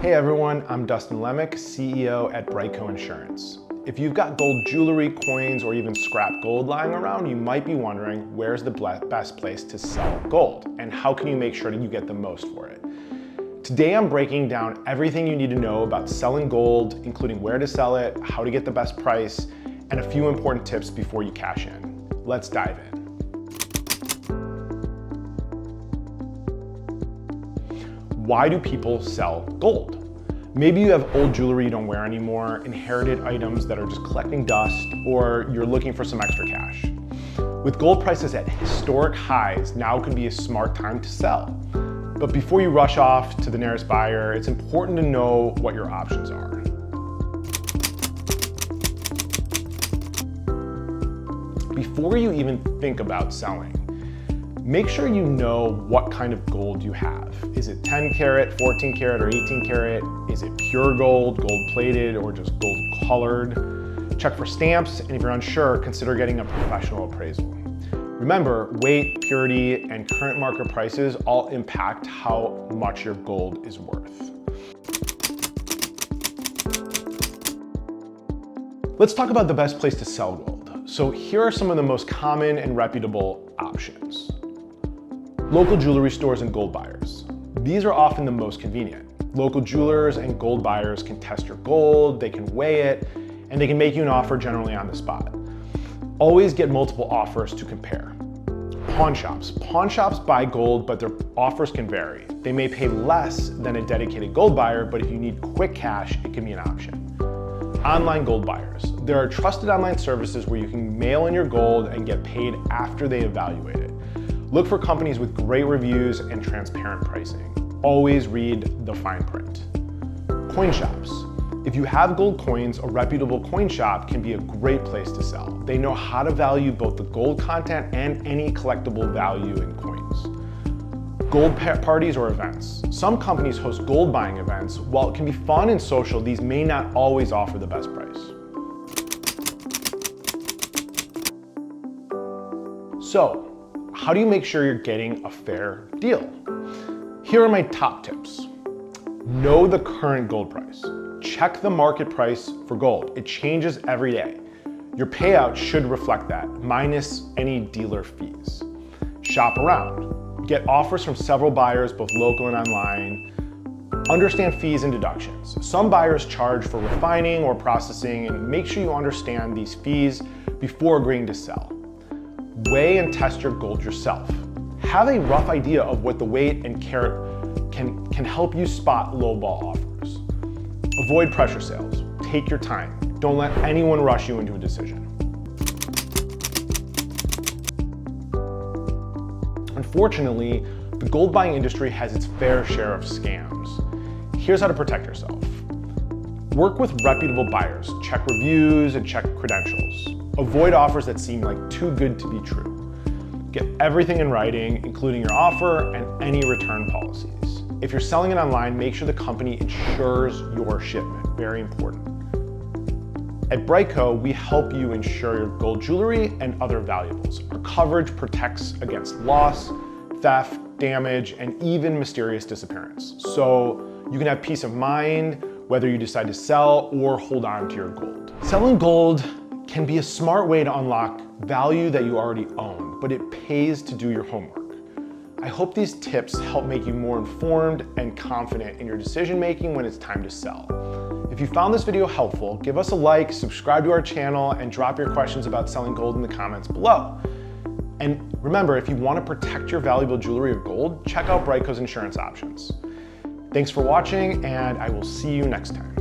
Hey everyone, I'm Dustin Lemick, CEO at BriteCo Insurance. If you've got gold jewelry, coins, or even scrap gold lying around, you might be wondering where's the best place to sell gold and how can you make sure that you get the most for it. Today I'm breaking down everything you need to know about selling gold, including where to sell it, how to get the best price, and a few important tips before you cash in. Let's dive in. Why do people sell gold? Maybe you have old jewelry you don't wear anymore, inherited items that are just collecting dust, or you're looking for some extra cash. With gold prices at historic highs, now could be a smart time to sell. But before you rush off to the nearest buyer, it's important to know what your options are. Before you even think about selling, make sure you know what kind of gold you have. Is it 10 karat, 14 karat, or 18 karat? Is it pure gold, gold plated, or just gold colored? Check for stamps, and if you're unsure, consider getting a professional appraisal. Remember, weight, purity, and current market prices all impact how much your gold is worth. Let's talk about the best place to sell gold. So here are some of the most common and reputable options. Local jewelry stores and gold buyers. These are often the most convenient. Local jewelers and gold buyers can test your gold, they can weigh it, and they can make you an offer generally on the spot. Always get multiple offers to compare. Pawn shops. Pawn shops buy gold, but their offers can vary. They may pay less than a dedicated gold buyer, but if you need quick cash, it can be an option. Online gold buyers. There are trusted online services where you can mail in your gold and get paid after they evaluate it. Look for companies with great reviews and transparent pricing. Always read the fine print. Coin shops. If you have gold coins, a reputable coin shop can be a great place to sell. They know how to value both the gold content and any collectible value in coins. Gold parties or events. Some companies host gold buying events. While it can be fun and social, these may not always offer the best price. So, how do you make sure you're getting a fair deal? Here are my top tips. Know the current gold price. Check the market price for gold. It changes every day. Your payout should reflect that, minus any dealer fees. Shop around. Get offers from several buyers, both local and online. Understand fees and deductions. Some buyers charge for refining or processing, and make sure you understand these fees before agreeing to sell. Weigh and test your gold yourself. Have a rough idea of what the weight and carat can help you spot lowball offers. Avoid pressure sales. Take your time. Don't let anyone rush you into a decision. Unfortunately, the gold buying industry has its fair share of scams. Here's how to protect yourself. Work with reputable buyers. Check reviews and check credentials. Avoid offers that seem like too good to be true. Get everything in writing, including your offer and any return policies. If you're selling it online, make sure the company insures your shipment. Very important. At BriteCo, we help you insure your gold jewelry and other valuables. Our coverage protects against loss, theft, damage, and even mysterious disappearance. So you can have peace of mind whether you decide to sell or hold on to your gold. Selling gold can be a smart way to unlock value that you already own, but it pays to do your homework. I hope these tips help make you more informed and confident in your decision-making when it's time to sell. If you found this video helpful, give us a like, subscribe to our channel, and drop your questions about selling gold in the comments below. And remember, if you want to protect your valuable jewelry or gold, check out BriteCo's insurance options. Thanks for watching, and I will see you next time.